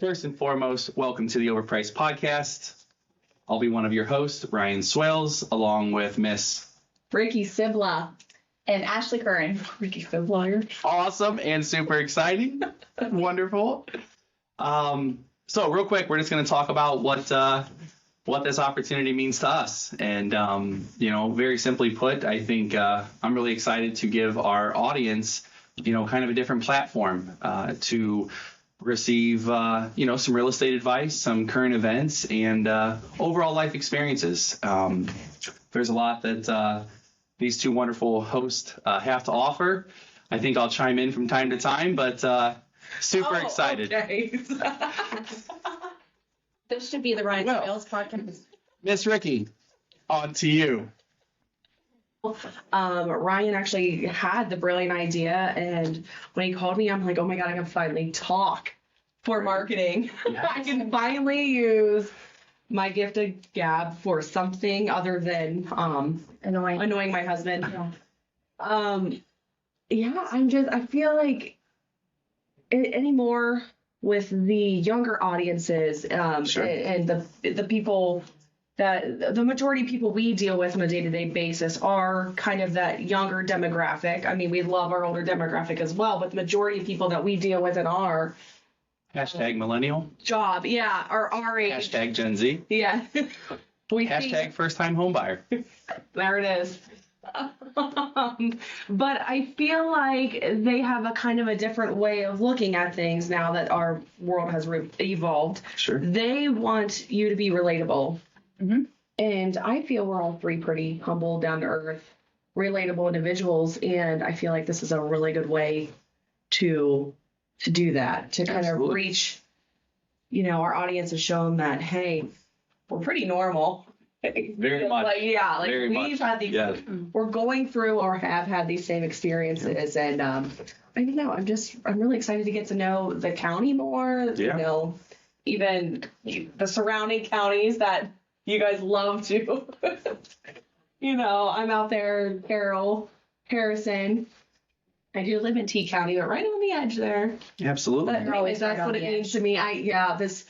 First and foremost, welcome to the Overpriced Podcast. I'll be one of your hosts, Ryan Swales, along with Miss Ricky Sibla and Ashley Curran. Ricky Sibla. Awesome and super exciting. Wonderful. So real quick, we're just going to talk about what this opportunity means to us. And, very simply put, I think I'm really excited to give our audience, kind of a different platform to receive, some real estate advice, some current events, and overall life experiences. There's a lot that these two wonderful hosts have to offer. I think I'll chime in from time to time, but super excited. Okay. This should be the Ryan Swales podcast. Miss Ricky, on to you. Ryan actually had the brilliant idea, and when he called me, I'm like, oh my God, I can finally talk for marketing. Yes. I can finally use my gift of gab for something other than annoying my husband. I feel like anymore with the younger audiences Sure. and the people that the majority of people we deal with on a day-to-day basis are kind of that younger demographic. I mean, we love our older demographic as well, but the majority of people that we deal with in our Hashtag millennial. job, are our age. Hashtag Gen Z. Yeah. Hashtag first time home buyer. There it is. But I feel like they have a kind of a different way of looking at things now that our world has evolved. Sure. They want you to be relatable. Mm-hmm. And I feel we're all three pretty humble, down to earth, relatable individuals. And I feel like this is a really good way to do that, to kind Absolutely. of reach, our audience and show them that, hey, we're pretty normal. Very much. Very we've much. had these, Yeah. we're going through or have had these same experiences. And I don't know, I'm really excited to get to know the county more, Yeah. even the surrounding counties that you guys love to. I'm out there, Carroll, Harrison. I do live in T County, but right on the edge there. Absolutely. But anyways, that's what it means to me. This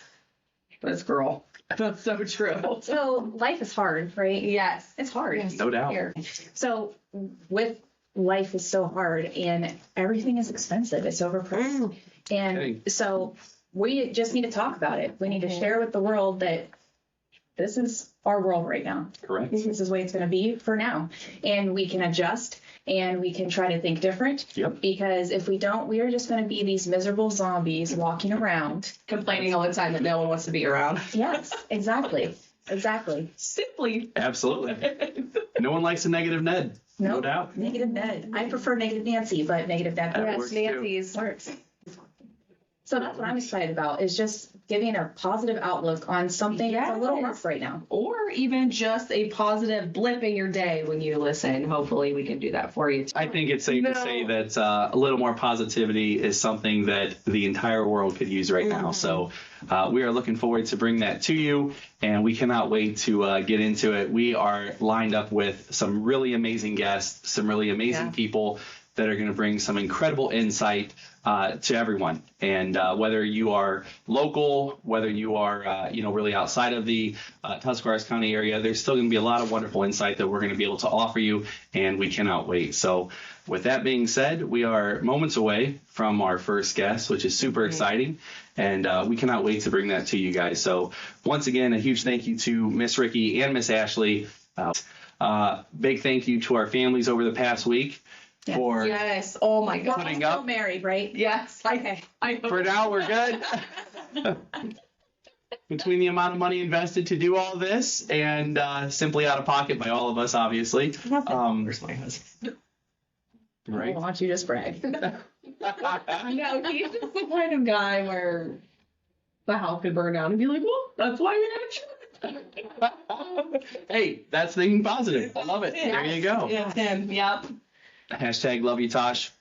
girl. That's so true. So life is hard, right? Yes. It's hard. Yes. No doubt. Here. So with life is so hard and everything is expensive. It's overpriced. And Okay. so we just need to talk about it. We need to share with the world that this is our world right now. Correct. This is the way it's going to be for now. And we can adjust and we can try to think different. Yep. Because if we don't, we are just going to be these miserable zombies walking around. Complaining all the time that no one wants to be around. Yes, exactly. Exactly. Simply. Absolutely. No one likes a negative Ned. No Nope. doubt. Negative Ned. I prefer negative Nancy, but negative Ned That Yes, works too. Nancy's. works. So that's what I'm excited about, is just giving a positive outlook on something that's a little Yes. rough right now. Or even just a positive blip in your day when you listen. Hopefully we can do that for you. I think it's safe to say that a little more positivity is something that the entire world could use right now. So we are looking forward to bring that to you, and we cannot wait to get into it. We are lined up with some really amazing guests, some really amazing people that are going to bring some incredible insight to everyone. And whether you are local, whether you are, really outside of the Tuscarawas County area, there's still going to be a lot of wonderful insight that we're going to be able to offer you, and we cannot wait. So with that being said, we are moments away from our first guest, which is super exciting, and we cannot wait to bring that to you guys. So once again, a huge thank you to Miss Ricky and Miss Ashley. Big thank you to our families over the past week. For Yes. Oh my God. Putting Still up. married, right? Yes. Okay. For now, we're good. Between the amount of money invested to do all this and simply out of pocket by all of us, obviously. Where's my husband? Right. Why don't you just brag? No, he's just the kind of guy where the house could burn down and be like, well, that's why we have insurance. Hey, that's thinking positive. I love it. There you go. It's him. Yep. Hashtag love you, Tosh.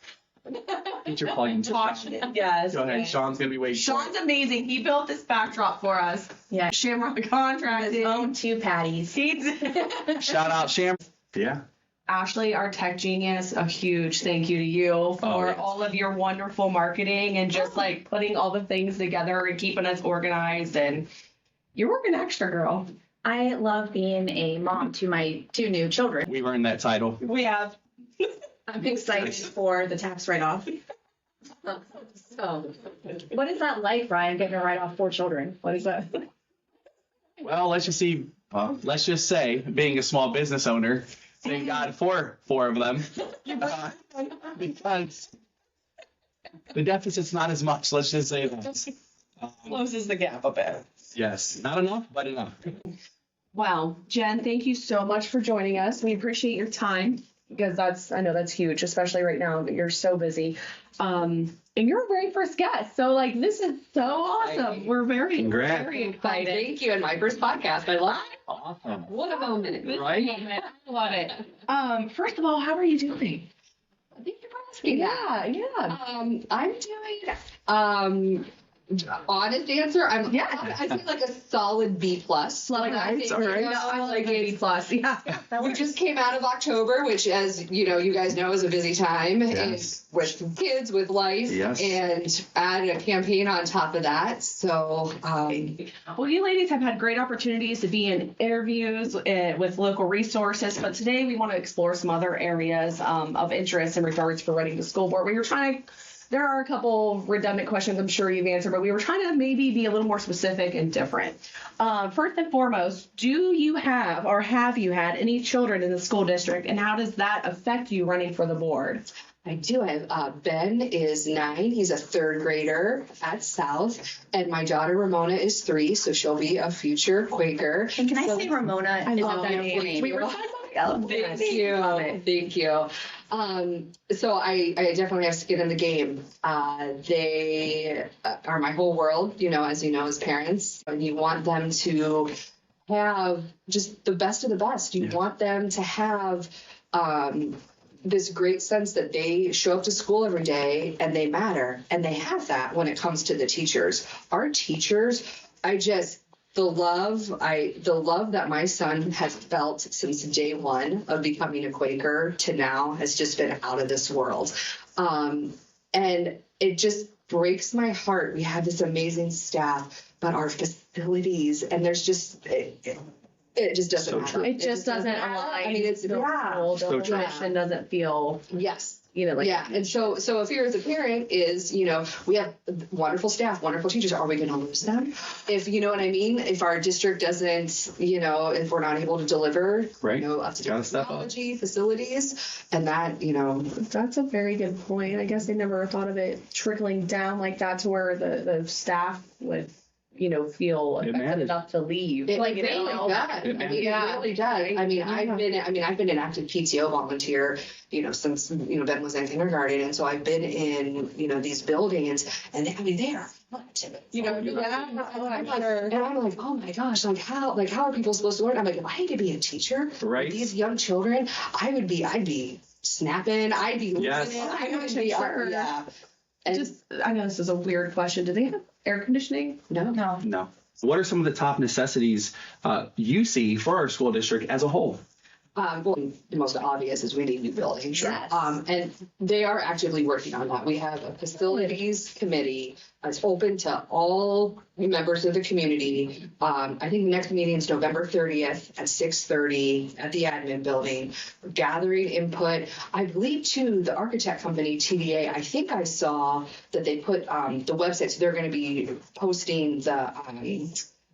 Get your plug in. Tosh. Yes. Go ahead. Sean's going to be waiting. Sean's amazing. He built this backdrop for us. Yeah. Shamrock Contracting. His own two patties. He did. Shout out, Sham. Yeah. Ashley, our tech genius, a huge thank you to you for yes. all of your wonderful marketing and just like putting all the things together and keeping us organized. And you're working extra, girl. I love being a mom to my 2 new children. We've earned that title. We have. I'm excited for the tax write-off. So, what is that like, Brian, getting to write off 4 children? What is that? Well, let's just say, being a small business owner, thank God for 4 of them. Because the deficit's not as much, let's just say that. Closes the gap a bit. Yes, not enough, but enough. Wow. Jen, thank you so much for joining us. We appreciate your time because I know that's huge, especially right now that you're so busy. And you're our very first guest. So like, this is so awesome. We're very excited. Thank you. And my first podcast. I love it. Awesome. What a moment. Right? I love it. First of all, how are you doing? Thank you for asking that. Yeah. I'm doing, honest answer, I feel like a solid B plus. Like I like A plus. Yeah. We just came out of October, which, as you guys know, is a busy time. Yes. With kids, with life, Yes. and add a campaign on top of that. So, Well, you ladies have had great opportunities to be in interviews with local resources, but today we want to explore some other areas of interest in regards for running the school board. There are a couple redundant questions I'm sure you've answered, but we were trying to maybe be a little more specific and different. First and foremost, do you have or have you had any children in the school district, and how does that affect you running for the board? I do. Ben is 9. He's a 3rd grader at South, and my daughter Ramona is 3, so she'll be a future Quaker. And can I say Ramona? I love that beautiful name. We were talking about Thank you. Thank you. So I definitely have skin in the game. They are my whole world, as you know, as parents, and you want them to have just the best of the best. You want them to have this great sense that they show up to school every day and they matter, and they have that when it comes to the teachers. Our teachers, the love that my son has felt since day one of becoming a Quaker to now has just been out of this world. And it just breaks my heart. We have this amazing staff, but our facilities, and there's just, it just doesn't matter. It just doesn't align. I mean, it's the tradition doesn't feel. Yes. Like And so a fear as a parent is, we have wonderful staff, wonderful teachers. Are we going to lose them? If you know what I mean, if our district doesn't, if we're not able to deliver, Right. Up to date technology, facilities, and that, That's a very good point. I guess I never thought of it trickling down like that to where the staff would, feel It affected matters. enough to leave. It really does. It It really does. I mean, I've been an active PTO volunteer, since Ben was in kindergarten, and so I've been in these buildings, and they are flipped. And I'm like, oh my gosh, how are people supposed to learn? I'm like, if I had to be a teacher, Right. with these young children, I'd be snapping, I'd be Yes. losing it, I would be Sure. yeah. And I know this is a weird question. Do they have air conditioning? no. No. What are some of the top necessities you see for our school district as a whole? Well, the most obvious is we need new buildings. Yes. And they are actively working on that. We have a facilities committee that's open to all members of the community. I think the next meeting is November 30th at 6:30 at the admin building. We're gathering input. I believe, too, the architect company, TDA, I think I saw that they put the website, so they're going to be posting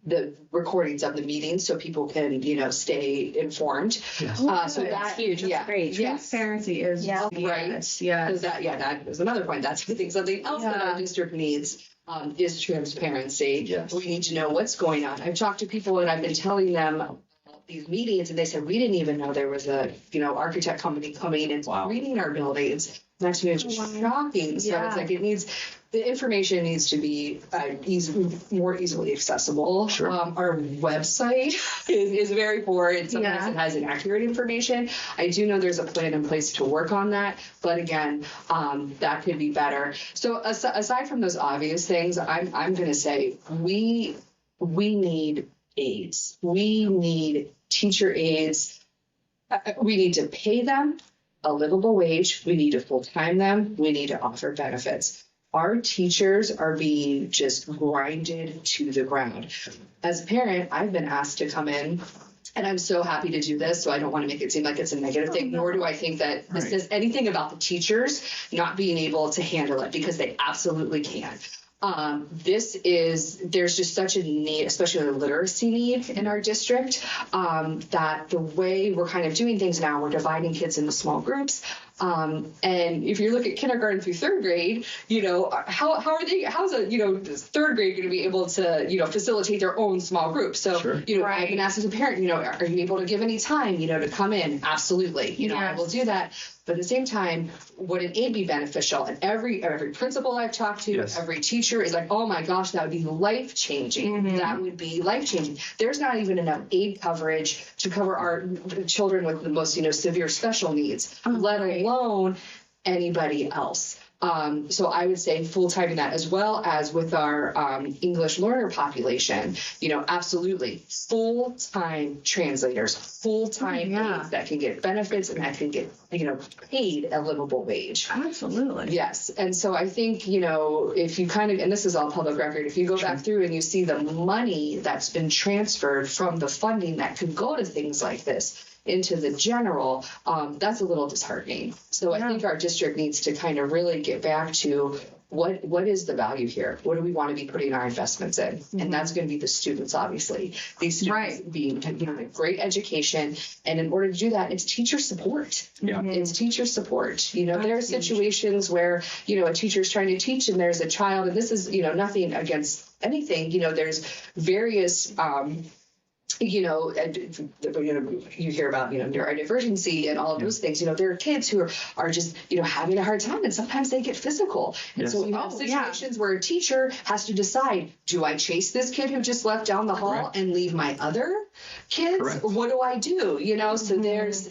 the recordings of the meetings so people can, stay informed. Yes. So that's huge. That's great. Transparency is right. Yeah. Because that was another point. That's I think something else that our district needs is transparency. Yes. We need to know what's going on. I've talked to people and I've been telling them about these meetings, and they said we didn't even know there was a architect company coming and reading our buildings. And to me, it's shocking. So it's like the information needs to be more easily accessible. Sure. Our website is very poor, and sometimes it has inaccurate information. I do know there's a plan in place to work on that, but again, that could be better. So aside from those obvious things, I'm going to say we need aides. We need teacher aides We need to pay them a livable wage. We need to full-time them. We need to offer benefits. Our teachers are being just grinded to the ground. As a parent, I've been asked to come in, and I'm so happy to do this, so I don't want to make it seem like it's a negative thing, nor do I think that this says anything about the teachers not being able to handle it, because they absolutely can. There's just such a need, especially a literacy need in our district, that the way we're kind of doing things now, we're dividing kids into small groups. And if you look at kindergarten through third grade, how's a third grade going to be able to, facilitate their own small group? So, I've been asked as a parent, are you able to give any time, to come in? Absolutely. I will do that. But at the same time, would an aid be beneficial? And every principal I've talked to, every teacher is like, oh my gosh, that would be life-changing. Mm-hmm. That would be life-changing. There's not even enough aid coverage to cover our children with the most, severe special needs, let alone anybody else. So I would say full-time in that, as well as with our English learner population, absolutely full-time translators, full-time aides that can get benefits and that can get, paid a livable wage. Absolutely. Yes. And so I think, if you and this is all public record, if you go back through and you see the money that's been transferred from the funding that could go to things like this into the general, that's a little disheartening. So I think our district needs to kind of really get back to what is the value here? What do we want to be putting our investments in? Mm-hmm. And that's going to be the students, obviously. These students being a great education. And in order to do that, it's teacher support. Yeah. It's teacher support. There are situations where, a teacher is trying to teach and there's a child, and this is, nothing against anything. There's various you hear about, neurodivergency and all of those things. There are kids who are just, having a hard time, and sometimes they get physical. And so we have situations where a teacher has to decide, do I chase this kid who just left down the hall and leave my other kids? Correct. What do I do? So there's,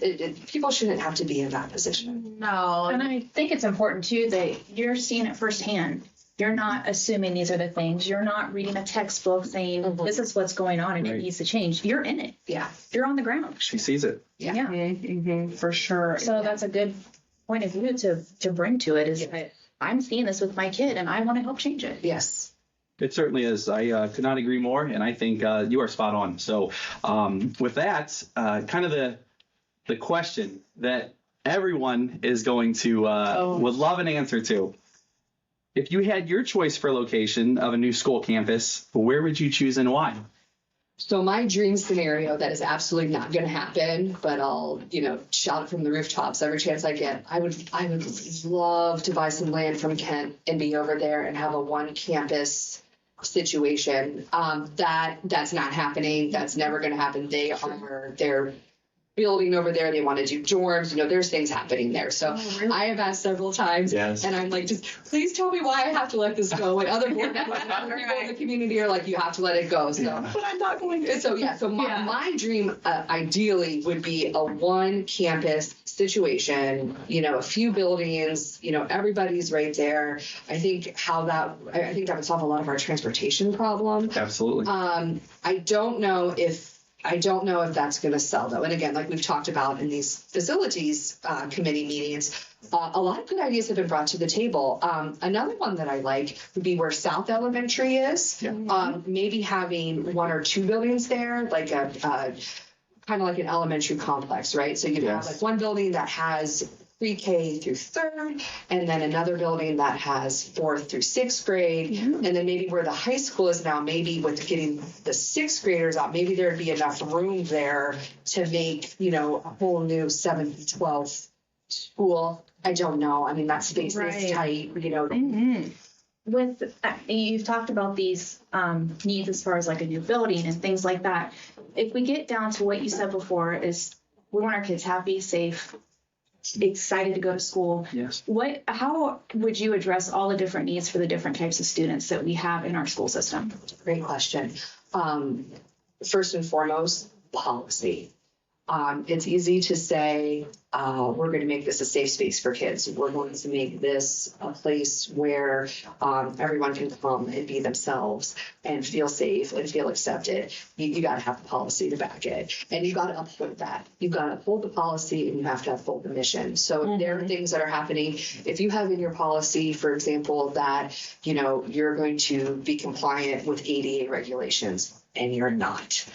people shouldn't have to be in that position. No. And I think it's important too that you're seeing it firsthand. You're not assuming these are the things. You're not reading a textbook saying this is what's going on and it needs to change. You're in it. Yeah. You're on the ground. She sees it. Yeah. Mm-hmm. For sure. So that's a good point of view to bring to it, is that I'm seeing this with my kid and I want to help change it. Yes. It certainly is. I could not agree more. And I think you are spot on. So with that, kind of the question that everyone is going to would love an answer to. If you had your choice for location of a new school campus, where would you choose and why? So my dream scenario that is absolutely not going to happen, but I'll, shout it from the rooftops every chance I get. I would love to buy some land from Kent and be over there and have a one campus situation. That's not happening. That's never going to happen. They're building over there. They want to do dorms. There's things happening there. So really? I have asked several times, and I'm like, just please tell me why I have to let this go. And other people in the community are like, you have to let it go. So, but I'm not going to. So my dream ideally would be a one campus situation. A few buildings. Everybody's right there. I think that would solve a lot of our transportation problem. Absolutely. I don't know if that's going to sell, though. And again, like we've talked about in these facilities committee meetings, a lot of good ideas have been brought to the table. Another one that I like would be where South Elementary is. Yeah. Maybe having one or two buildings there, like a kind of like an elementary complex, right? So you have like one building that has pre-K through third, and then another building that has fourth through sixth grade, and then maybe where the high school is now, maybe with getting the sixth graders out, maybe there'd be enough room there to make, a whole new 7th to 12th school. I don't know. I mean, that space is tight, With you've talked about these needs as far as like a new building and things like that. If we get down to what you said before, is we want our kids happy, safe, excited to go to school. Yes. How would you address all the different needs for the different types of students that we have in our school system? Great question. First and foremost, policy. It's easy to say, we're going to make this a safe space for kids. We're going to make this a place where everyone can come and be themselves and feel safe and feel accepted. You got to have the policy to back it, and you got to uphold that. You got to uphold the policy, and you have to uphold the mission. So if there are things that are happening, if you have in your policy, for example, that you're going to be compliant with ADA regulations, and you're not,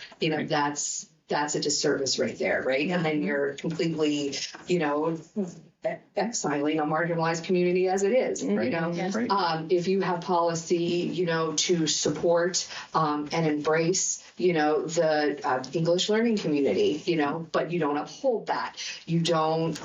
that's a disservice right there, right? And then you're completely, exiling a marginalized community as it is, if you have policy, to support and embrace, the English learning community, but you don't uphold that, you don't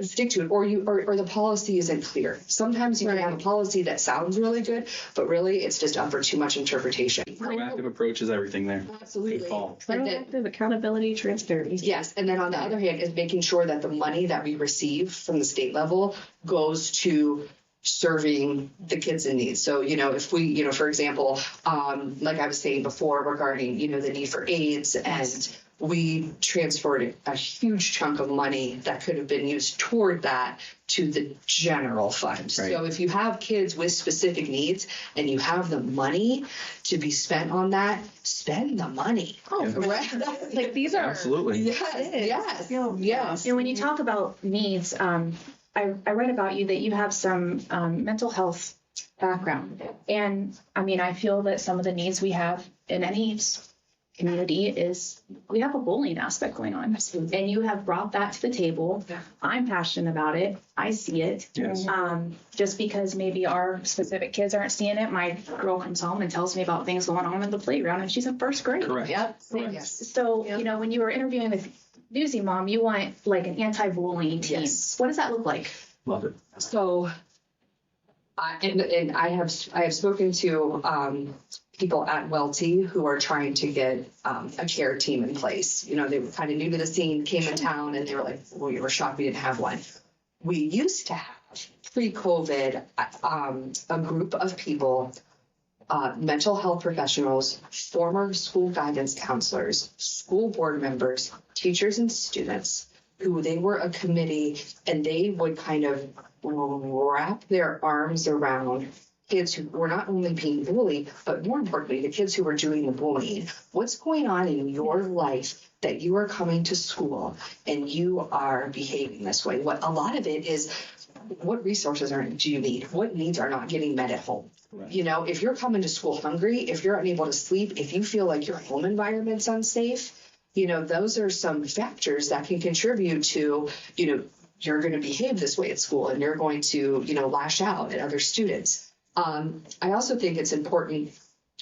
stick to it, or the policy isn't clear. Sometimes you can have a policy that sounds really good, but really it's just up for too much interpretation. Proactive approach is everything there. Absolutely. Proactive accountability, transparency. Yes, and then on the other hand is making sure that the money that we receive from the state level goes to serving the kids in need. So, if we, for example, like I was saying before regarding, the need for AIDS, and we transferred a huge chunk of money that could have been used toward that to the general fund. Right. So if you have kids with specific needs and you have the money to be spent on that, spend the money. Oh, right. Like these are absolutely. Yes. And when you talk about needs, I read about you that you have some mental health background. And I feel that some of the needs we have in any community is we have a bullying aspect going on. Absolutely. And you have brought that to the table. I'm passionate about it. I see it. Yes. Just because maybe our specific kids aren't seeing it, my girl comes home and tells me about things going on in the playground, and she's in first grade. Correct. Yep. Correct. So, when you were interviewing with Newsy Mom, you want like an anti-bullying team. Yes. What does that look like? Love it. So, and I have spoken to people at Welty who are trying to get a care team in place. They were kind of new to the scene, came in town, and they were like, well, we were shocked we didn't have one. We used to have, pre-COVID, a group of people, mental health professionals, former school guidance counselors, school board members, teachers and students, who they were a committee, and they would kind of wrap their arms around kids who were not only being bullied, but more importantly, the kids who were doing the bullying. What's going on in your life that you are coming to school and you are behaving this way? What a lot of it is, what resources do you need? What needs are not getting met at home? Right. If you're coming to school hungry, if you're unable to sleep, if you feel like your home environment's unsafe, those are some factors that can contribute to, you're going to behave this way at school, and you're going to, lash out at other students. I also think it's important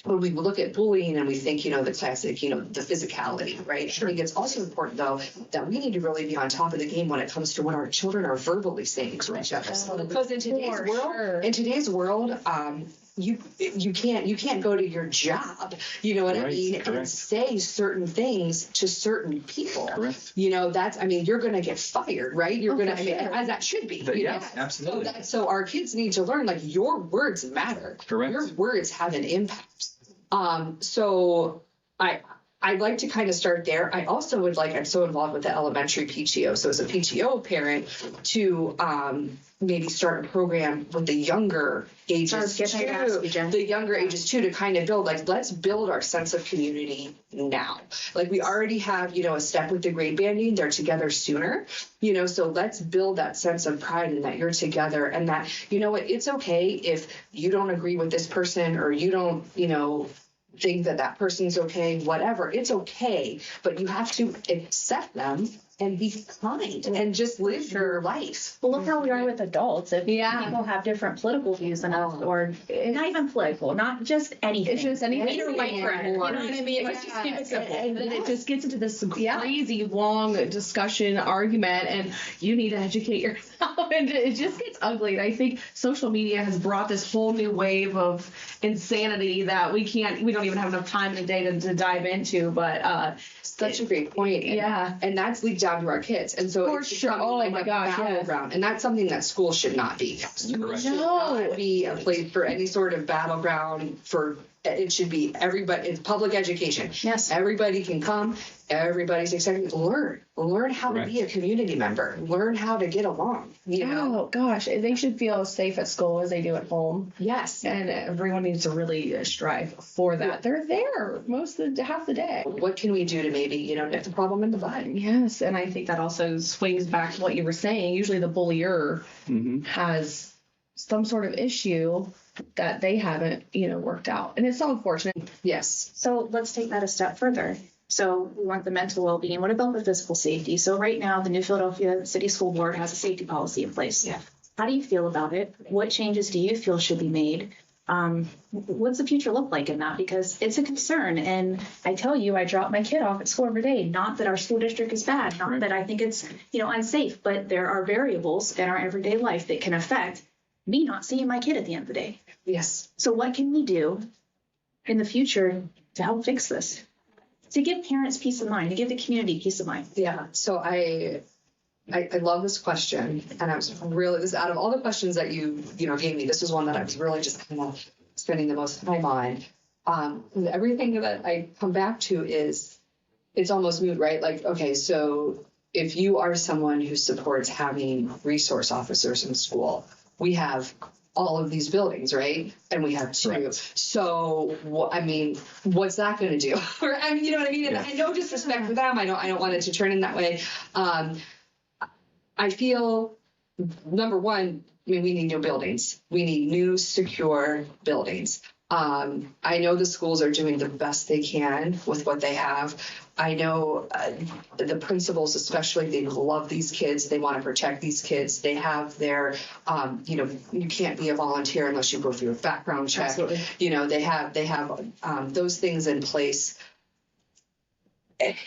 when we look at bullying and we think, the classic, the physicality, right? Sure. I think it's also important, though, that we need to really be on top of the game when it comes to what our children are verbally saying to each other. Because in today's world, you can't go to your job, I mean, correct. And say certain things to certain people. Correct. You're going to get fired, right? You're going to, as that should be. Yes, absolutely. So our kids need to learn, your words matter. Correct. Your words have an impact. So I'd like to kind of start there. I also would I'm so involved with the elementary PTO. So as a PTO parent, to maybe start a program with the younger ages too, to kind of build, let's build our sense of community now. We already have, a step with the grade banding, they're together sooner, so let's build that sense of pride and that you're together, and that, it's okay if you don't agree with this person, or you don't, think that person's okay, whatever. It's okay, but you have to accept them and be kind and just live your life. Well, look how we are with adults. If people have different political views than us, or not even political, not just anything. It's just anything. You know what I mean? Let's just keep it simple. And then it just gets into this crazy long discussion argument, and you need to educate yourself, and it just gets ugly. And I think social media has brought this whole new wave of insanity that we don't even have enough time in the day to dive into. But such a great point. And that's leaked down to our kids, and so for sure. Oh my gosh, battleground, and that's something that school should not be. School should not be a place for any sort of battleground for it should be everybody. It's public education. Yes. Everybody can come. Everybody's expected to learn how to be a community member, learn how to get along. You know. Oh gosh, they should feel as safe at school as they do at home. Yes. And everyone needs to really strive for that. Yeah. They're there half the day. What can we do to maybe, nip the problem in the bud? Yes, and I think that also swings back to what you were saying. Usually the bullier has some sort of issue that they haven't, worked out. And it's so unfortunate. Yes. So let's take that a step further. So we want the mental well-being. What about the physical safety? So right now, the New Philadelphia City School Board has a safety policy in place. Yeah. How do you feel about it? What changes do you feel should be made? What's the future look like in that? Because it's a concern. And I tell you, I drop my kid off at school every day. Not that our school district is bad, not that I think it's, unsafe, but there are variables in our everyday life that can affect me not seeing my kid at the end of the day. Yes. So what can we do in the future to help fix this? To give parents peace of mind, to give the community peace of mind. Yeah. So I love this question, and I was really, this out of all the questions that you gave me, this was one that I was really just kind of spending the most time on. Everything that I come back to is, it's almost moot, right? Like, okay, so if you are someone who supports having resource officers in school, we have all of these buildings, right? And we have 2. Right. So, what's that going to do? You know what I mean? Yeah. And no disrespect for them. I don't want it to turn in that way. I feel, number one, we need new buildings. We need new, secure buildings. I know the schools are doing the best they can with what they have. I know the principals, especially, they love these kids. They want to protect these kids. They have their, you can't be a volunteer unless you go through a background check. Absolutely. They have those things in place.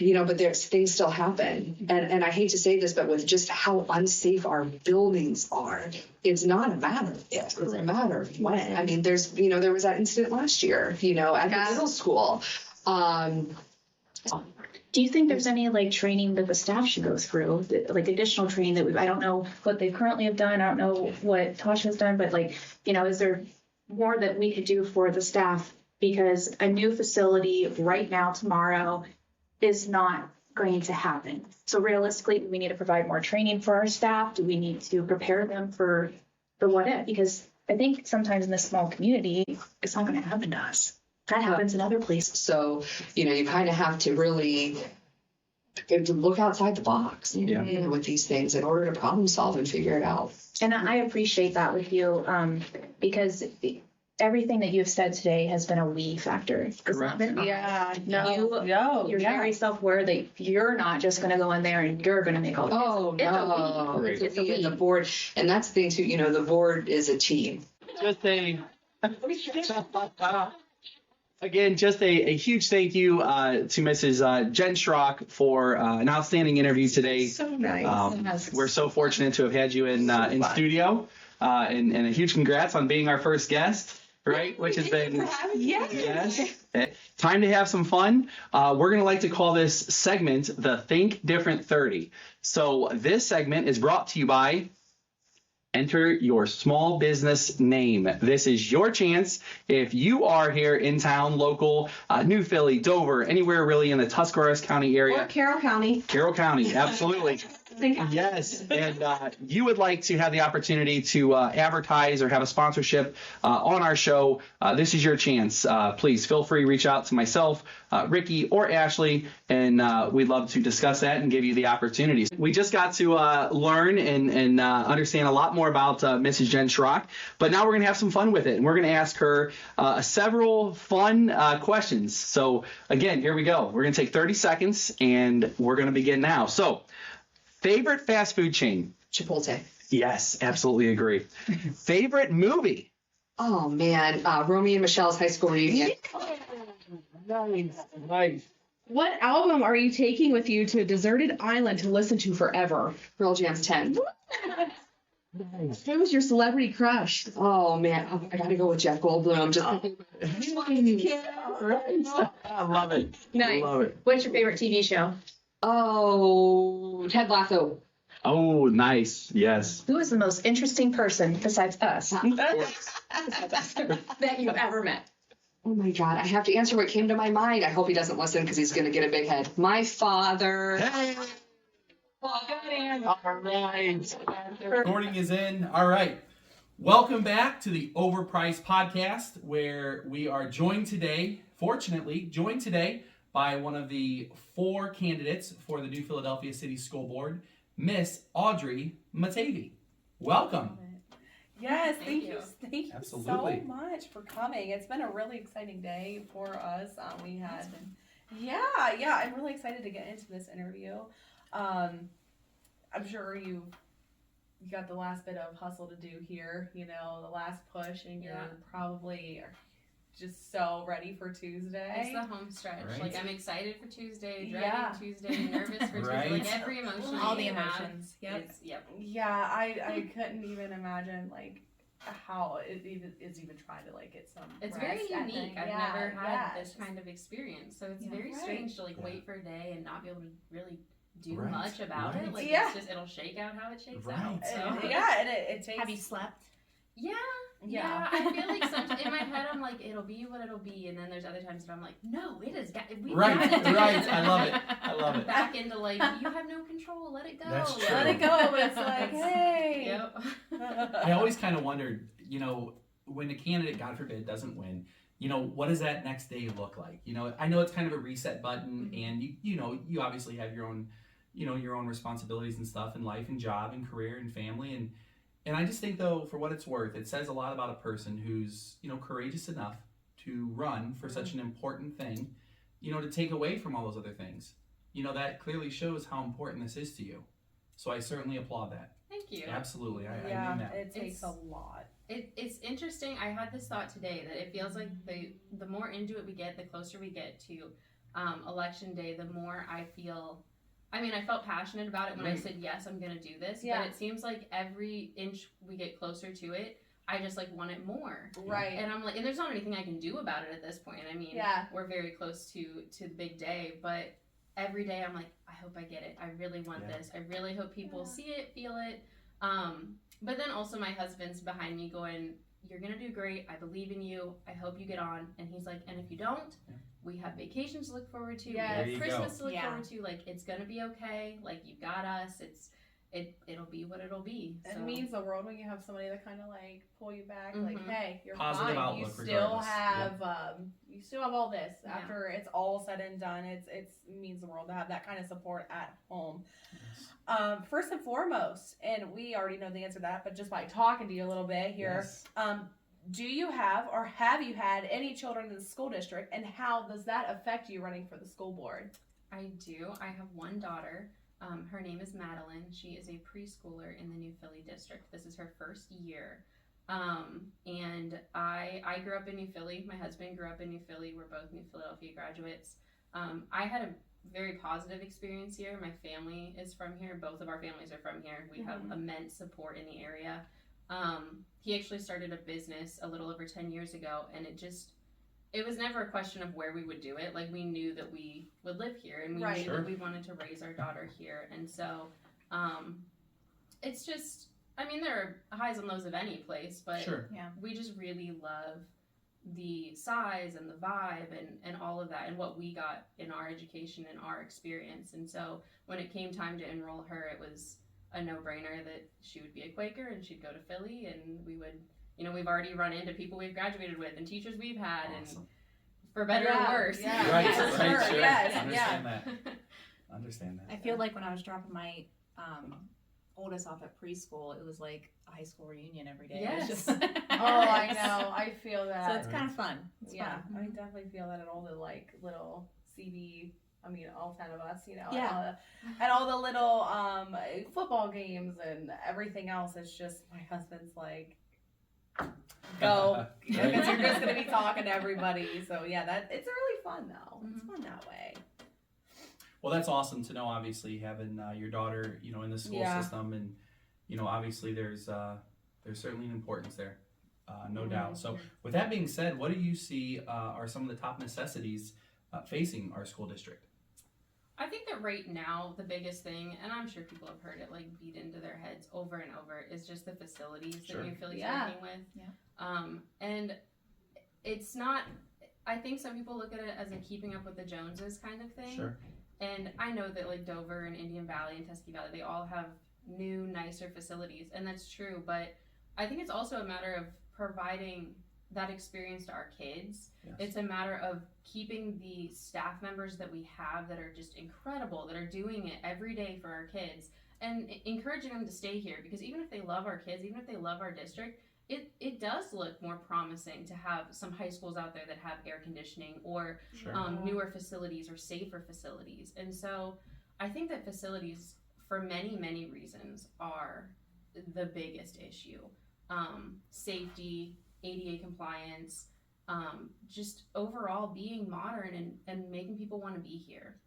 But things still happen. And I hate to say this, but with just how unsafe our buildings are, it's not a matter of if, it's a matter of when. There was that incident last year, at the middle school. Do you think there's any training that the staff should go through, additional training that I don't know what they currently have done. I don't know what Tasha has done, but is there more that we could do for the staff? Because a new facility right now, tomorrow, is not going to happen. So realistically, do we need to provide more training for our staff? Do we need to prepare them for the what if? Because I think sometimes in this small community, it's not going to happen to us. That happens in other places. So, you kind of have to really look outside the box with these things in order to problem solve and figure it out. And I appreciate that with you because everything that you've said today has been a we factor. It's not been you're very self-aware that you're not just going to go in there and you're going to make all the It's a we. The board, and that's the thing too. The board is a team. Just a huge thank you to Mrs. Jen Schrock for an outstanding interview today. So nice. We're so fortunate to have had you in studio, and a huge congrats on being our first guest. Right, which has been yes. Time to have some fun. We're going to like to call this segment the Think Different 30. So this segment is brought to you by Enter your small business name. This is your chance. If you are here in town, local, New Philly, Dover, anywhere really in the Tuscarawas County area. Or Carroll County. Carroll County, absolutely. Yes, and you would like to have the opportunity to advertise or have a sponsorship on our show, this is your chance. Please feel free to reach out to myself, Ricky, or Ashley, and we'd love to discuss that and give you the opportunities. We just got to learn and understand a lot more about Mrs. Jen Schrock, but now we're going to have some fun with it, and we're going to ask her several fun questions. So, again, here we go. We're going to take 30 seconds, and we're going to begin now. So, favorite fast food chain? Chipotle. Yes, absolutely agree. Favorite movie? Oh, man. Romeo and Michelle's high school reunion. Nice. What album are you taking with you to a deserted island to listen to forever? Pearl Jam's 10. Who was your celebrity crush? Oh, man. I got to go with Jeff Goldblum. I love it. Nice. I love it. What's your favorite TV show? Oh, Ted Lasso. Oh, nice. Yes. Who is the most interesting person besides us that you've ever met? Oh my God, I have to answer what came to my mind. I hope he doesn't listen because he's going to get a big head. My father. Hey! Well, good answer. All right. Recording is in. All right. Welcome back to the Overpriced Podcast, where we are fortunately joined today by one of the 4 candidates for the new Philadelphia City School Board, Miss Audrey Mattevi. Welcome. Yes, thank you. Thank you Absolutely. so much for coming. It's been a really exciting day for us. I'm really excited to get into this interview. I'm sure you got the last bit of hustle to do here, the last push, and you're probably just so ready for Tuesday. It's the home stretch. Right. Like, I'm excited for Tuesday, dreading Tuesday, nervous for Right. Tuesday. Like, every emotion. All the you have emotions. Yep. Yep. Yeah, I couldn't even imagine how it is even trying to get some. It's rest very at unique. night. I've Yeah, never had it's this kind of experience. So it's Yeah. very Right. strange to Yeah. wait for a day and not be able to really do Right. much about Right. it. Like, Yeah. it'll shake out how it shakes Right. out. So. And it takes. Have you slept? Yeah. Yeah. I feel like in my head I'm like, it'll be what it'll be, and then there's other times that I'm like, no, it is. Right, gotta do right. this. I love it. I love it. Back into you have no control. Let it go. That's true. Let it go, but it's like, hey. Yep. I always kind of wondered, when a candidate, God forbid, doesn't win, what does that next day look like? I know it's kind of a reset button, and you obviously have your own, your own responsibilities and stuff in life and job and career and family, and I just think, though, for what it's worth, it says a lot about a person who's, courageous enough to run for such an important thing, to take away from all those other things. That clearly shows how important this is to you. So I certainly applaud that. Thank you. Absolutely. I mean that. It takes a lot. It's interesting. I had this thought today that it feels like the more into it we get, the closer we get to election day, the more I feel. I mean, I felt passionate about it when I said, yes, I'm going to do this. Yeah. But it seems like every inch we get closer to it, I just want it more. Right. And I'm like, and there's not anything I can do about it at this point. I mean, we're very close to the big day, but every day I'm like, I hope I get it. I really want this. I really hope people see it, feel it. But then also my husband's behind me going, you're going to do great. I believe in you. I hope you get on. And he's like, and if you don't, we have vacations to look forward to. Yes. We There you have Christmas go. to look forward to. It's going to be okay. You got us. It'll be what it'll be. It So. means the world when you have somebody that kind of pull you back, Mhm. hey, you're Positive fine. outlook You still regardless. have you still have all this Yeah. after it's all said and done. It means the world to have that kind of support at home. First and foremost, and we already know the answer to that, but just by talking to you a little bit here, Yes. do you have or have you had any children in the school district, and how does that affect you running for the school board? I do. I have one daughter. Her name is Madeline. She is a preschooler in the New Philly district. This is her first year. And I grew up in New Philly. My husband grew up in New Philly. We're both New Philadelphia graduates. I had a very positive experience here. My family is from here. Both of our families are from here. We have immense support in the area. He actually started a business a little over 10 years ago, and it was never a question of where we would do it. We knew that we would live here, and we knew that we wanted to raise our daughter here. And so, it's just, there are highs and lows of any place, but we just really love the size and the vibe and all of that and what we got in our education and our experience. And so when it came time to enroll her, it was a no-brainer that she would be a Quaker and she'd go to Philly, and we would, we've already run into people we've graduated with and teachers we've had, Awesome. and for better or worse. Yeah. Right, Yeah, right, sure. sure. Yes, Understand that. Understand that. I feel like when I was dropping my oldest off at preschool, it was like a high school reunion every day. It was Yes. just- Oh, I know. I feel that. So it's kind of fun. It's Yeah, fun. I definitely feel that at all the little CB. All 10 of us, Yeah. and all the little football games and everything else. It's just my husband's like, go, because you're just gonna be talking to everybody. So yeah, it's really fun though. It's fun that way. Well, that's awesome to know. Obviously, having your daughter, in the school system, and obviously there's certainly an importance there, no doubt. So, with that being said, what do you see are some of the top necessities facing our school district? I think that right now the biggest thing, and I'm sure people have heard it beat into their heads over and over, is just the facilities Sure. that New Philly's Yeah. working with. Yeah. And it's not I think some people look at it as a keeping up with the Joneses kind of thing. Sure. And I know that like Dover and Indian Valley and Tuskegee Valley, they all have new, nicer facilities, and that's true. But I think it's also a matter of providing that experience to our kids. Yes. It's a matter of keeping the staff members that we have that are just incredible, that are doing it every day for our kids, and encouraging them to stay here, because even if they love our kids, even if they love our district, it does look more promising to have some high schools out there that have air conditioning or Sure. newer facilities or safer facilities. And so I think that facilities, for many, many reasons, are the biggest issue. Safety, ADA compliance, just overall being modern and making people want to be here.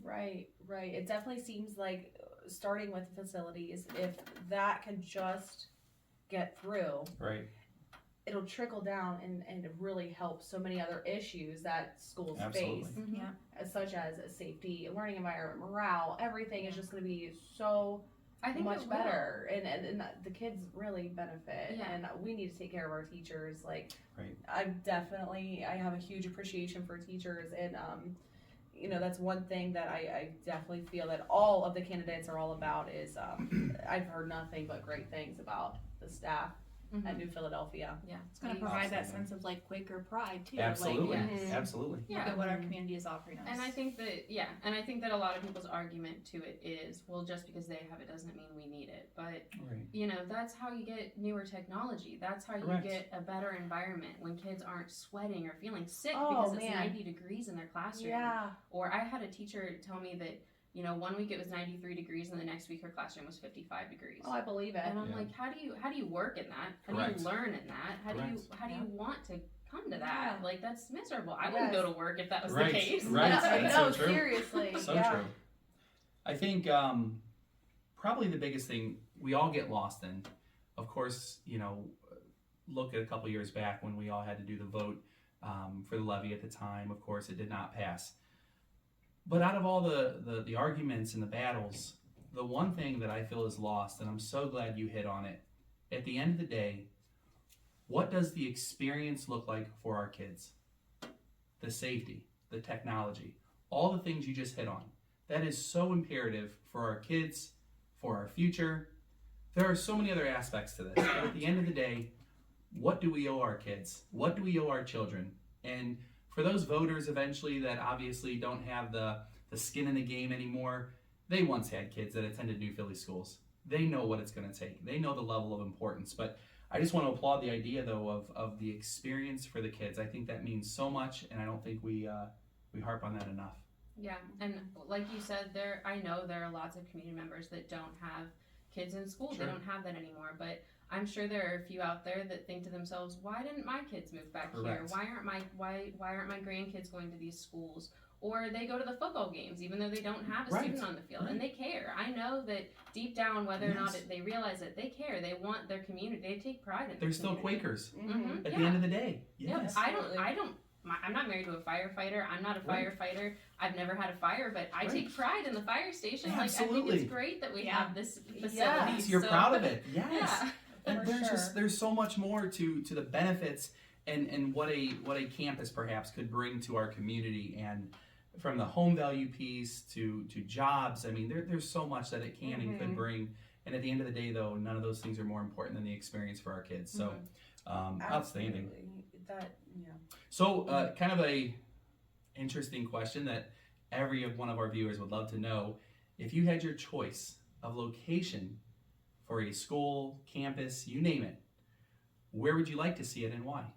Right. It definitely seems like starting with facilities, if that can just get through, Right. it'll trickle down and really help so many other issues that schools Absolutely. face, Yeah. such as safety, learning environment, morale. Everything is just going to be so I think much it will. better, and the kids really benefit. Yeah. And we need to take care of our teachers. Like, Right. I have a huge appreciation for teachers, and that's one thing that I definitely feel that all of the candidates are all about is I've heard nothing but great things about the staff at New Philadelphia. Yeah. It's going to provide that Outstanding. sense of like Quaker pride too. Absolutely. Like, yes. Absolutely. look at what our community is offering us. And I think that a lot of people's argument to it is, well, just because they have it doesn't mean we need it. But Right. that's how you get newer technology. That's how Correct. you get a better environment when kids aren't sweating or feeling sick Oh, because it's man. 90 degrees in their classroom. Yeah. Or I had a teacher tell me that, 1 week it was 93 degrees and the next week her classroom was 55 degrees. Oh, I believe it. And I'm Yeah. like, how do you work in that? How Correct. do you learn in that? How do Correct. you want to come to that? Yeah. Like, that's miserable. I wouldn't Yes. go to work if that was Right. the case. Right. That's so No, true. seriously. So yeah. true. I think probably the biggest thing we all get lost in, of course, look at a couple years back when we all had to do the vote for the levy at the time. Of course, it did not pass. But out of all the arguments and the battles, the one thing that I feel is lost, and I'm so glad you hit on it, at the end of the day, what does the experience look like for our kids? The safety, the technology, all the things you just hit on. That is so imperative for our kids, for our future. There are so many other aspects to this. But at the end of the day, what do we owe our kids? What do we owe our children? And for those voters eventually that obviously don't have the skin in the game anymore, they once had kids that attended New Philly schools. They know what it's going to take. They know the level of importance. But I just want to applaud the idea, though, of the experience for the kids. I think that means so much, and I don't think we harp on that enough. Yeah, and like you said, I know there are lots of community members that don't have kids in school. Sure. They don't have that anymore. But I'm sure there are a few out there that think to themselves, "Why didn't my kids move back here? Correct. Why aren't my grandkids going to these schools?" Or they go to the football games even though they don't have a Right. student on the field, Right. and they care. I know that deep down, whether or not Yes. they realize it, they care. They want their community. They take pride in. They're their still community. Quakers Mhm. at the end of the day. Yes. Yep. I'm not married to a firefighter. I'm not a Right. firefighter. I've never had a fire, but I Right. take pride in the fire station. Like, I Absolutely. think it's great that we Yeah. have this facility. Yes, You're so- proud of it. Yes. Yeah. And For there's so much more to the benefits and what a campus perhaps could bring to our community, and from the home value piece to jobs. I mean, there's so much that it can and could bring. And at the end of the day, though, none of those things are more important than the experience for our kids. So outstanding. Absolutely. That, yeah. So kind of a interesting question that every one of our viewers would love to know. If you had your choice of location for a school, campus, you name it, where would you like to see it and why?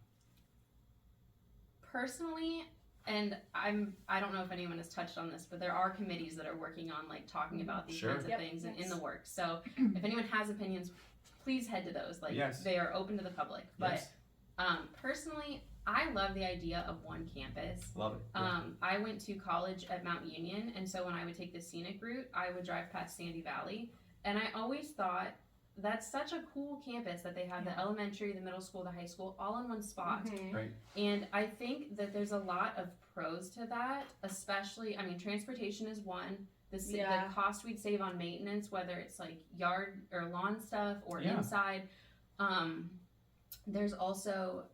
Personally, and I don't know if anyone has touched on this, but there are committees that are working on like talking about these Sure. kinds of Yep. things and in Yes. the works. So if anyone has opinions, please head to those. Like, Yes. they are open to the public. But Yes. Personally, I love the idea of one campus. Love it. Yeah. I went to college at Mount Union, and so when I would take the scenic route, I would drive past Sandy Valley, and I always thought that's such a cool campus that they have the elementary, the middle school, the high school, all in one spot. Mhm. Right. And I think that there's a lot of pros to that, especially, I mean, transportation is one. Yeah. The cost we'd save on maintenance, whether it's like yard or lawn stuff or Yeah. inside. There's also,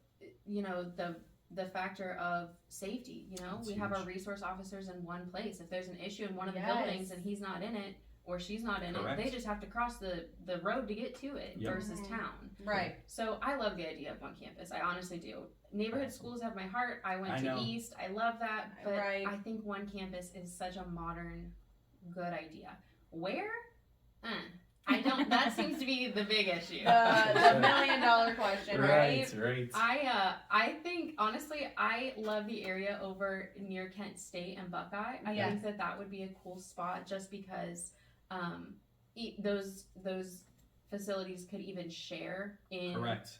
the the factor of safety. You know, That's we have our huge. resource officers in one place. If there's an issue in one of the Yes. buildings and he's not in it or she's not in Correct. it, they just have to cross the road to get to it Yep. versus Mhm. town. Right. So I love the idea of one campus. I honestly do. Neighborhood schools have my heart. I went I to know. East. I love that. But Right. I think one campus is such a modern, good idea. Where? I don't. That seems to be the big issue. The $1 million question, right? Right. I think honestly, I love the area over near Kent State and Buckeye. I Yes. think that would be a cool spot just because those facilities could even share in Correct.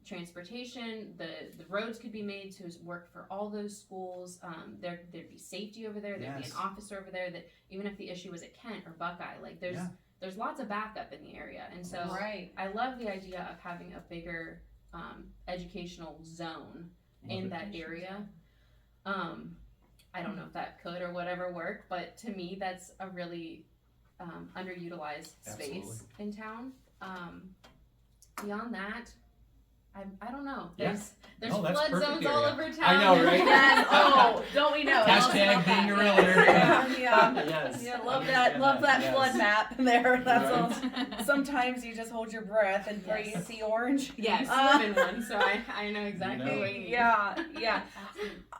transportation. The roads could be made to work for all those schools. There'd be safety over there. There'd be an Yes. officer over there that even if the issue was at Kent or Buckeye, like Yeah. there's lots of backup in the area, and so Right. I love the idea of having a bigger educational zone Love in it. that area. I don't know if that could or would ever work, but to me, that's a really underutilized space Absolutely. in town. Beyond that, I don't know. Yeah. There's No, that's flood perfect zones all area. over town. I know, right? Yes. Oh, don't we know? Hashtag being a realtor. Yeah, yeah. Yes. Yeah, I love understand that yes. flood map there. That's Right. all. Sometimes you just hold your breath and pray you Yes. see orange. Yes, Uh, live in one, so I know exactly You know. what you mean. Yeah, yeah.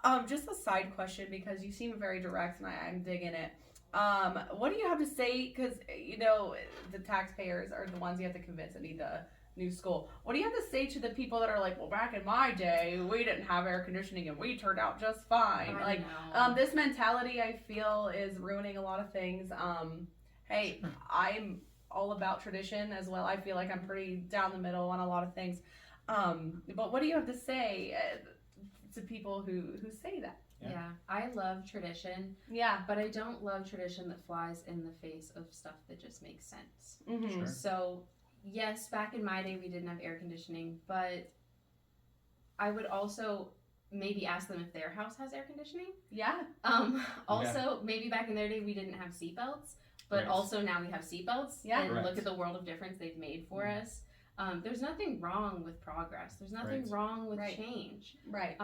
Absolutely. Just a side question because you seem very direct and I'm digging it. What do you have to say? Because you know the taxpayers are the ones you have to convince that need the new school. What do you have to say to the people that are like, well, back in my day, we didn't have air conditioning and we turned out just fine. I Like, know. this mentality I feel is ruining a lot of things. Hey, Sure. I'm all about tradition as well. I feel like I'm pretty down the middle on a lot of things. But what do you have to say to people who say that? Yeah, I love tradition, Yeah. but I don't love tradition that flies in the face of stuff that just makes sense. Mm-hmm. Sure. So, yes, back in my day we didn't have air conditioning, but I would also maybe ask them if their house has air conditioning. Yeah. Also, maybe back in their day we didn't have seatbelts, but Right. also now we have seatbelts. Yeah. And Correct. look at the world of difference they've made for us. There's nothing wrong with progress. There's nothing Right. wrong with Right. change. Right.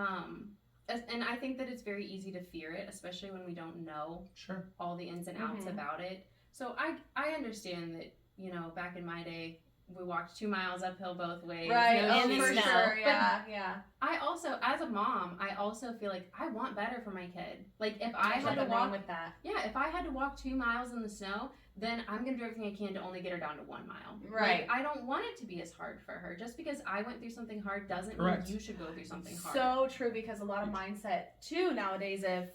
And I think that it's very easy to fear it, especially when we don't know Sure. all the ins and outs Mhm. about it. So I understand that, you know, back in my day, we walked 2 miles uphill both ways. Right. no Oh, shoes. for snow. sure. But Yeah. Yeah. I also, as a mom, I also feel like I want better for my kid. Like if I There's had to nothing wrong walk, with that. yeah, if I had to walk 2 miles in the snow, then I'm gonna do everything I can to only get her down to 1 mile. Right. Like, I don't want it to be as hard for her. Just because I went through something hard doesn't Correct. mean you should go through something hard. So true, because a lot of mindset too nowadays. If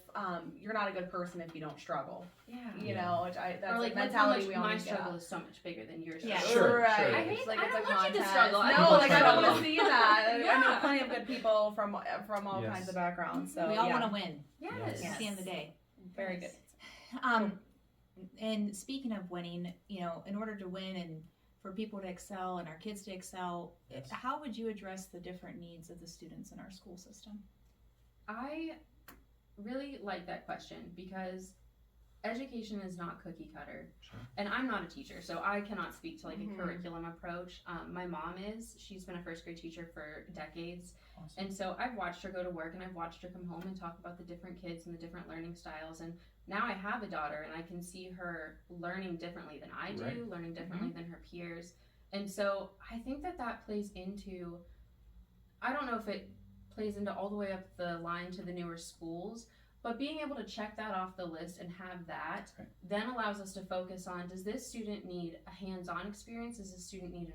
you're not a good person if you don't struggle, yeah. you Yeah. know, which that's Or like a look how mentality much we all my need to get struggle out. is so much bigger than yours. Yeah. Sure, Right. sure. I hate- It's like I it's don't a want you to contest. struggle. I No, want like you I to don't want struggle. to see that. I know Yeah. plenty of good people from all Yes. kinds of backgrounds. So we all yeah, want to win Yes. at the end of the day. very good. And speaking of winning, you know, in order to win and for people to excel and our kids to excel, Yes. how would you address the different needs of the students in our school system? I really like that question because education is not cookie cutter. Sure. And I'm not a teacher, so I cannot speak to like Mhm. a curriculum approach. My mom is. She's been a first grade teacher for decades. Awesome. And so I've watched her go to work and I've watched her come home and talk about the different kids and the different learning styles. And now I have a daughter and I can see her learning differently than I do, Right. learning differently than her peers. And so I think that plays into, I don't know if it plays into all the way up the line to the newer schools, but being able to check that off the list and have that Right. then allows us to focus on, does this student need a hands-on experience? Does this student need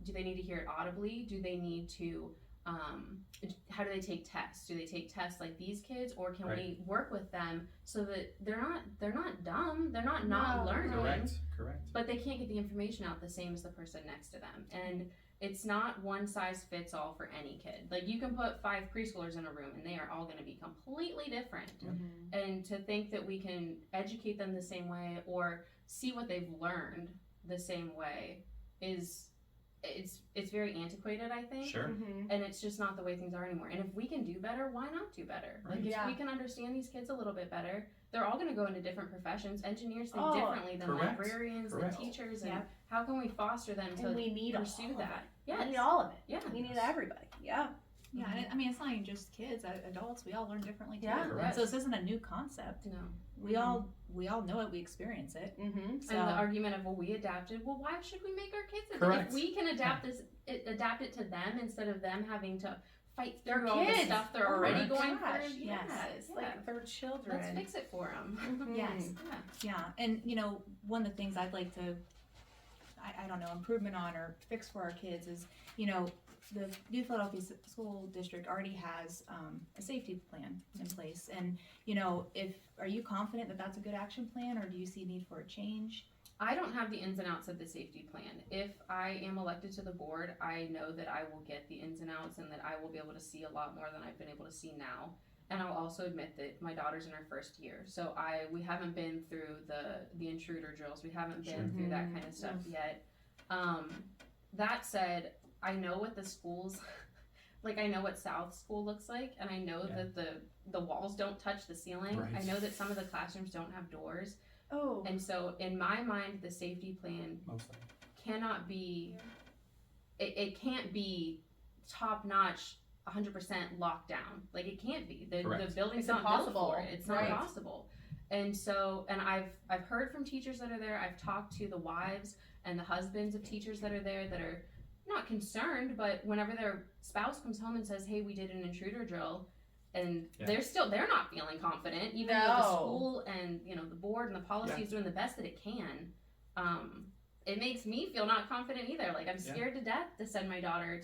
do they need to hear it audibly? Do they need to, how do they take tests? Do they take tests like these kids, or can we work with them so that they're not dumb, they're not No. learning, Correct. but they can't get the information out the same as the person next to them. And it's not one size fits all for any kid. Like you can put 5 preschoolers in a room and they are all going to be completely different. And to think that we can educate them the same way or see what they've learned the same way it's very antiquated, I think. Sure. And it's just not the way things are anymore. And if we can do better, why not do better? Like Right. if Yeah. we can understand these kids a little bit better, they're all going to go into different professions. Engineers think Oh, differently than correct. librarians, Correct. than teachers, and Yeah. how can we foster them to And we need pursue all of that? it. Yes. We need all of it. Yeah. We need everybody. Yeah. Yeah, and I mean, it's not even just kids, adults, we all learn differently too. Yeah. Correct. So this isn't a new concept. No. We all know it, we experience it. Mm-hmm. So And the argument of, well, we adapted. Well, why should we make our kids adapt? Correct. If we can adapt adapt it to them instead of them having to fight They're through all the kids. stuff they're Oh already my going gosh, through. yes. Yes, like they're children. Let's fix it for them. Yes. Yeah, and one of the things I'd like to, I don't know, improvement on or fix for our kids is, the New Philadelphia School District already has a safety plan in place, and are you confident that that's a good action plan, or do you see need for a change? I don't have the ins and outs of the safety plan. If I am elected to the board, I know that I will get the ins and outs and that I will be able to see a lot more than I've been able to see now. And I'll also admit that my daughter's in her first year, so we haven't been through the intruder drills. We haven't been through that kind of stuff yet. That said, I know what the schools, I know what South School looks like, and I know that the walls don't touch the ceiling. Right. I know that some of the classrooms don't have doors. Oh. And so in my mind, the safety plan Mostly. cannot be, it can't be top notch, 100% locked down. Like, it can't be. The building's It's not impossible. built for it. It's not Right. possible. And so, and I've heard from teachers that are there. I've talked to the wives and the husbands of teachers that are there that are not concerned, but whenever their spouse comes home and says, hey, we did an intruder drill, and they're not feeling confident, even though the school and the board and the policy is doing the best that it can. It makes me feel not confident either. Like, I'm scared to death to send my daughter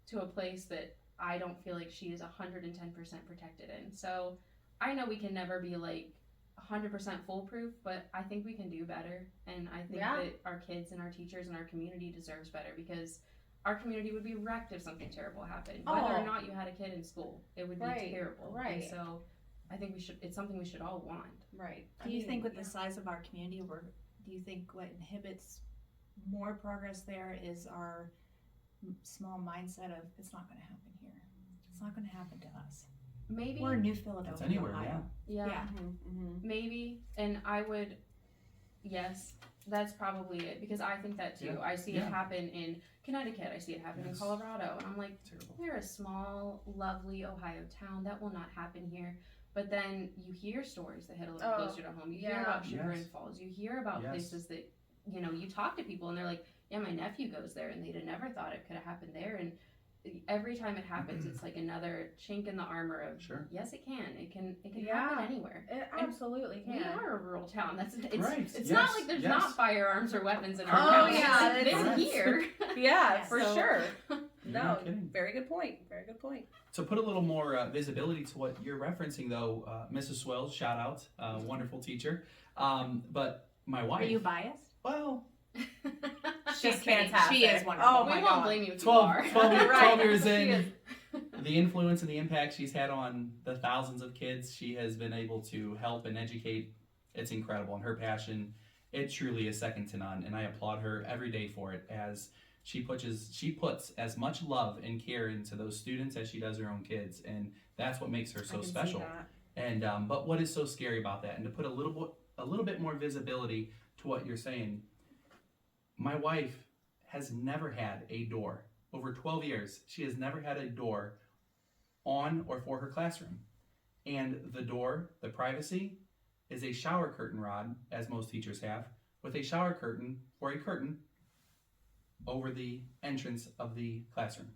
to a place that I don't feel like she is 110% protected in. So I know we can never be 100% foolproof, but I think we can do better, and I think that our kids and our teachers and our community deserves better, because our community would be wrecked if something terrible happened. Whether or not you had a kid in school, it would be terrible. Right. And so I think it's something we should all want. Right. Do you think with the size of our community, do you think what inhibits more progress there is our small mindset of, it's not going to happen here. It's not going to happen to us. Maybe. We're in New Philadelphia, It's anywhere, Ohio. Yeah. Mm-hmm. Maybe. And I would, yes, that's probably it, because I think that too. Yeah. I see it happen in Connecticut. I see it happen in Yes. Colorado. And I'm like, Terrible. we're a small, lovely Ohio town. That will not happen here. But then you hear stories that hit a little closer to home. You hear about Chagrin Yes. Falls. You hear about Yes. places that, you talk to people and they're like, yeah, my nephew goes there, and they'd have never thought it could have happened there. And every time it happens, it's like another chink in the armor of, yes, it can. It can happen anywhere. It absolutely can. We are a rural town. It's Right. not like there's not firearms or weapons in our Oh, town. yeah, It's that's- here. Yeah, for So- sure. You're No, not kidding. very good point. Very good point. To put a little more visibility to what you're referencing, though, Mrs. Swells, shout out, wonderful teacher. But my wife. Are you biased? Well, She's kidding. fantastic. She is wonderful. Oh we my won't God. blame you if 12, you are. 12 years She in, is. the influence and the impact she's had on the thousands of kids she has been able to help and educate, it's incredible. And her passion, it truly is second to none. And I applaud her every day for it, as she puts as much love and care into those students as she does her own kids. And that's what makes her so special. And but what is so scary about that? And to put a little bit more visibility to what you're saying, my wife has never had a door. Over 12 years, she has never had a door on or for her classroom. And the door, the privacy, is a shower curtain rod, as most teachers have, with a shower curtain or a curtain over the entrance of the classroom.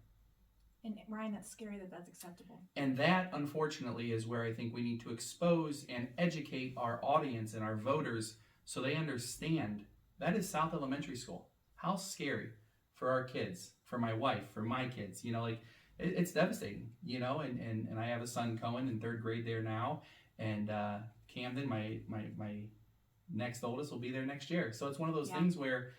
And Ryan, that's scary that that's acceptable. And that, unfortunately, is where I think we need to expose and educate our audience and our voters so they understand that is South Elementary School. How scary for our kids, for my wife, for my kids. It's devastating, and I have a son, Cohen, in 3rd grade there now, and Camden, my next oldest, will be there next year. So it's one of those things where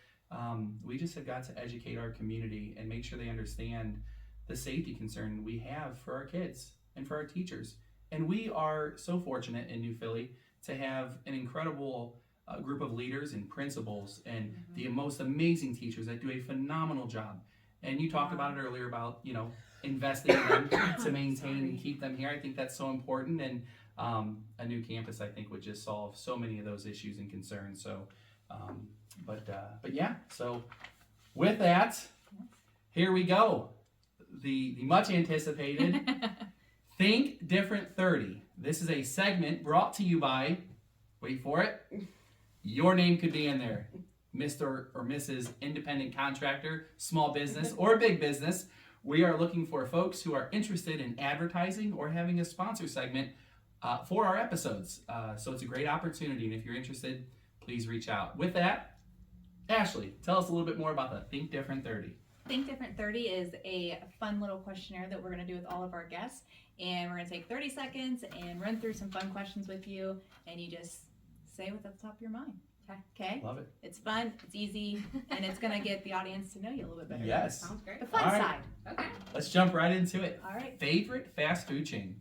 we just have got to educate our community and make sure they understand the safety concern we have for our kids and for our teachers. And we are so fortunate in New Philly to have an incredible group of leaders and principals and the most amazing teachers that do a phenomenal job. And you talked about it earlier about, investing in them to maintain and keep them here. I think that's so important. And a new campus, I think, would just solve so many of those issues and concerns. So, but yeah, so with that, here we go. the much anticipated Think Different 30. This is a segment brought to you by, wait for it, your name could be in there. Mr. or Mrs. Independent Contractor, small business, or big business. We are looking for folks who are interested in advertising or having a sponsor segment for our episodes. So it's a great opportunity, and if you're interested, please reach out. With that, Ashley, tell us a little bit more about the Think Different 30. Think Different 30 is a fun little questionnaire that we're going to do with all of our guests. And we're going to take 30 seconds and run through some fun questions with you. And you just say what's at the top of your mind. Okay? Love it. It's fun, it's easy, and it's going to get the audience to know you a little bit better. Yes. Sounds great. The fun All right. side. Okay. Let's jump right into it. All right. Favorite fast food chain?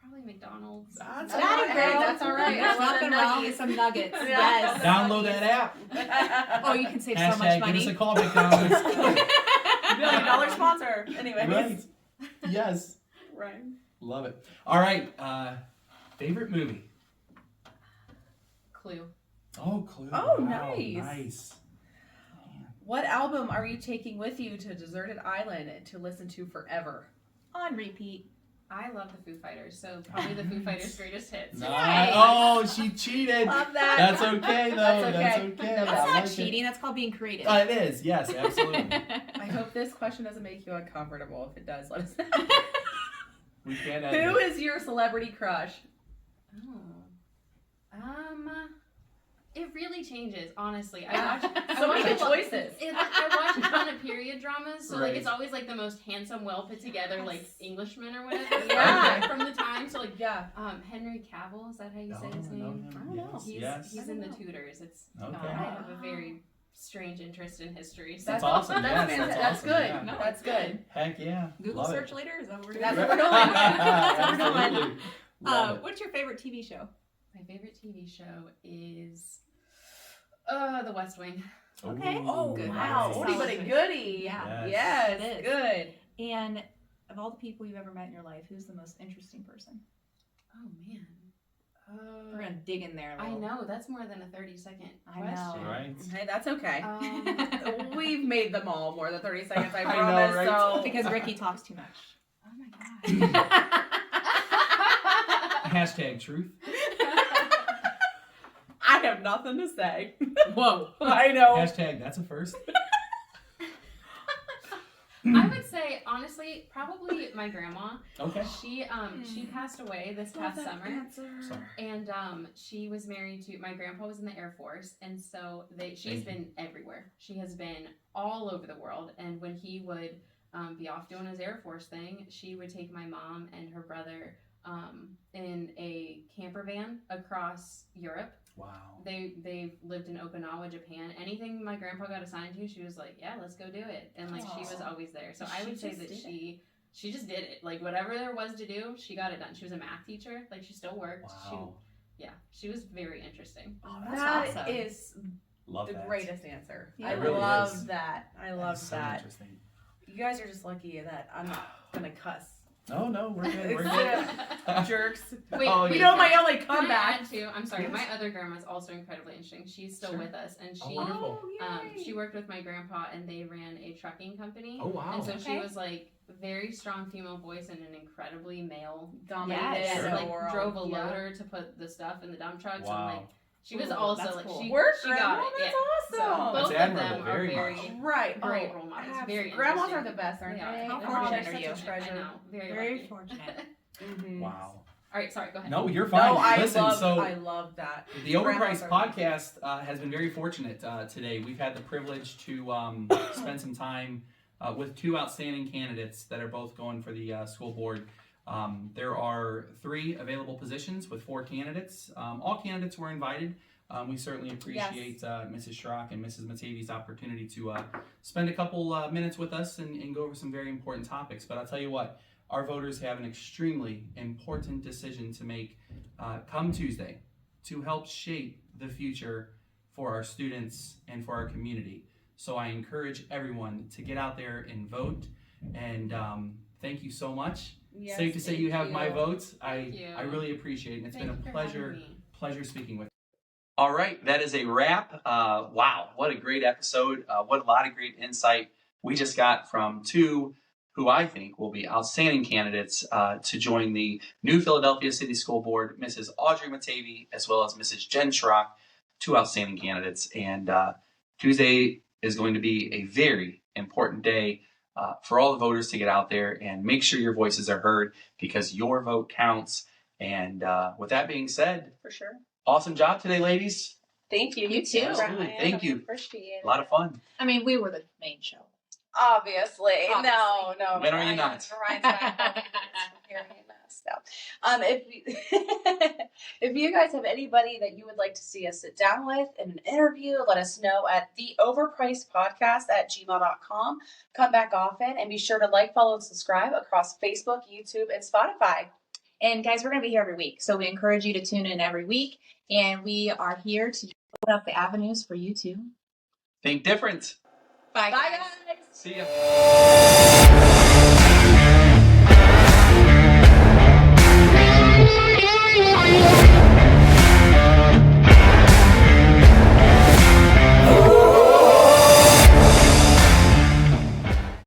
Probably McDonald's. That's That all is right. great. That's all right. There's Love nothing the wrong nuggies. with some nuggets. Yeah. Yes. Download that app. Oh, you can save so much Hashtag money. give us a call, McDonald's. $1 million sponsor. Anyways. Right. Yes. Right. Love it. All right. Favorite movie? Clue. Oh, Clue. Oh, Wow, nice. Nice. What album are you taking with you to a deserted island to listen to forever? On repeat. I love the Foo Fighters, so probably the Foo Fighters' greatest hits. Nice. Oh, she cheated. Love that. That's okay, though. That's okay. That's okay. That's I That's not like it. cheating. That's called being creative. It is. Yes, absolutely. I hope this question doesn't make you uncomfortable. If it does, let us know. We can't end Who it. is your celebrity crush? Oh. It really changes, honestly. I watch So many a good lot- choices. I watch a ton of period dramas, so Right. like it's always like the most handsome, well put together like Englishman or whatever. Yeah. From the time. So like Yeah. Henry Cavill, is that how you say Oh, his I know name? him. I don't know. Yes. He's I in don't the know. Tutors. It's Okay. I have a very strange interest in history. So That's awesome. That's, Yes, fantastic. that's That's awesome. good. Yeah. No, That's good. Heck yeah. Google Love search it. later? Is that what we're doing? That's what we're doing. That's what we're doing. Absolutely. Love it. What's your favorite TV show? My favorite TV show is The West Wing. Okay. Ooh, Oh, Good. wow. Nice. Oldie but a goodie. Yeah. Yes. It is. Good. And of all the people you've ever met in your life, who's the most interesting person? Oh man. We're going to dig in there a I little. know that's more than a 30-second I know. question. Right. Hey, that's okay. We've We've made them all more than 30 seconds, I I know, promise. right? So Because Ricky talks too much. Oh my god. Hashtag truth. I have nothing to say. Whoa. I know. Hashtag that's a first. I would say honestly, probably my grandma. Okay. She passed away this past summer. Sorry. And she was married to my grandpa was in the Air Force, and so she's been everywhere. She has been all over the world. And when he would be off doing his Air Force thing, she would take my mom and her brother in a camper van across Europe. Wow. They lived in Okinawa, Japan. Anything my grandpa got assigned to, she was like, yeah, let's go do it. And like she was always there. So I would say that she just did it. Like whatever there was to do, she got it done. She was a math teacher. Like she still worked. Wow. She was very interesting. Oh, that's That awesome. is Love the that. greatest answer. Yeah. I It really love is. that. I That love is so that. interesting. You guys are just lucky that I'm not gonna cuss. No, we're good. We're It's, good. Jerks. Wait, Oh, wait, You know my only can I comeback. add too? I'm sorry. Yes. My other grandma's also incredibly interesting. She's still Sure. with us, and Oh, she wonderful. she worked with my grandpa, and they ran a trucking company. Oh, wow. And so she Okay. was like very strong female voice and an incredibly male Dominated Yes. Sure. the like world. drove a Yeah. loader to put the stuff in the dump trucks, Wow. and like she was Ooh, also that's like cool. she Work, got Grandma, it. that's So awesome. both That's of admirable, them are very very much. Right. great role models. Very Grandmas interesting. are the best, aren't They are. they? How They're fortunate such are a you? treasure. I know. Very, Very lucky. fortunate. Mhm. Wow. All right, sorry. Go ahead. No, you're fine. No, I Listen, love that. the Overpriced Grandmas are- podcast has been very fortunate today. We've had the privilege to spend some time with two outstanding candidates that are both going for the school board. There are 3 available positions with 4 candidates. All candidates were invited. We certainly appreciate Mrs. Schrock and Mrs. Mattevi's opportunity to spend a couple minutes with us and go over some very important topics. But I'll tell you what, our voters have an extremely important decision to make come Tuesday to help shape the future for our students and for our community. So I encourage everyone to get out there and vote. And thank you so much. Yes, Safe to say you have my you. vote. Thank you. I really appreciate it. And it's Thank been you a for having me. pleasure speaking with you. All right, that is a wrap. Wow, what a great episode. What a lot of great insight we just got from two who I think will be outstanding candidates to join the new Philadelphia City School Board, Mrs. Audrey Mattevi, as well as Mrs. Jen Schrock, two outstanding candidates. And Tuesday is going to be a very important day for all the voters to get out there and make sure your voices are heard because your vote counts. And with that being said, For sure. awesome job today, ladies. Thank you. You too. Absolutely. Thank you. Appreciate it. A lot of fun. I mean, we were the main show. Obviously. No. When are you not? Ryan's back. Hearing us. No. If you guys have anybody that you would like to see us sit down with in an interview, let us know at theoverpricedpodcast@gmail.com. Come back often and be sure to like, follow, and subscribe across Facebook, YouTube, and Spotify. And guys, we're going to be here every week. So we encourage you to tune in every week. And we are here to open up the avenues for you to Think different. Bye, Bye, guys. guys. See ya.